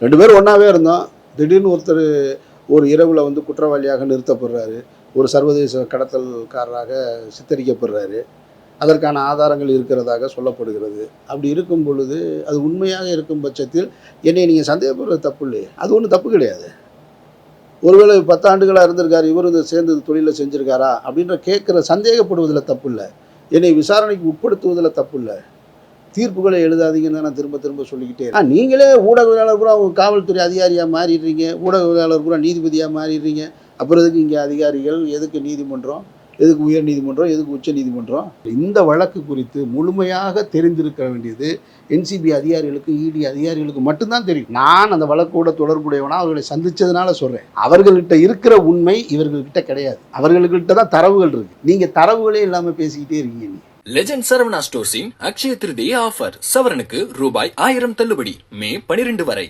2 பேரும் ஒன்றாவே இருந்தோம். திடீர்னு ஒருத்தர் ஒரு இரவில் வந்து குற்றவாளியாக நிறுத்தப்படுறாரு. ஒரு சர்வதேச கடத்தல்காரராக சித்தரிக்கப்படுறாரு. அதற்கான ஆதாரங்கள் இருக்கிறதாக சொல்லப்படுகிறது. அப்படி இருக்கும் பொழுது, அது உண்மையாக இருக்கும் பட்சத்தில் என்னை நீங்க சந்தேகப்படுறது தப்பு இல்லையே! அது ஒண்ணும் தப்பு கிடையாது. ஒருவேளை 10 ஆண்டுகளா இருந்திருக்காரு, இவரும் இத சேர்ந்து தொழில செஞ்சிருக்காரா? அப்படின்ற கேட்கிற சந்தேகப்படுவதில தப்பு இல்ல. என்னை விசாரணைக்கு உட்படுத்துவதில தப்பு இல்ல. தீர்ப்புகளை எழுதாதீங்கன்னு நான் திரும்ப திரும்ப சொல்லிக்கிட்டே இருக்கேன். நீங்களே ஊடகவியலாளர் பூரா காவல்துறை அதிகாரியா மாறிடுறீங்க. ஊடகவியலாளர் பூரா நீதிபதியா மாறிடுறீங்க. அப்புறம் எதுக்கு இங்க அதிகாரிகள்? எதுக்கு நீதிமன்றம்? எதுக்கு உயர் நீதிமன்றம்? எதுக்கு உச்ச நீதிமன்றம்? இந்த வழக்கு குறித்து முழுமையாக தெரிந்திருக்க வேண்டியது என்சிபி அதிகாரிகளுக்கு, இடி அதிகாரிகளுக்கு மட்டும்தான் தெரியும். நான் அந்த வழக்கோட தொடர்புடையவனா அவர்களை சந்திச்சதுனால சொல்றேன். அவர்கள்கிட்ட இருக்கிற உண்மை இவர்கள்கிட்ட கிடையாது. அவர்கள்கிட்ட தான் தரவுகள் இருக்கு. நீங்க தரவுகளே இல்லாம பேசிக்கிட்டே இருக்கீங்க நீ. லெஜண்ட் சரவணா ஸ்டோர்ஸின் அக்ஷய திருதியை ஆஃபர். சவரனுக்கு ரூபாய் 1000 தள்ளுபடி மே 12 வரை.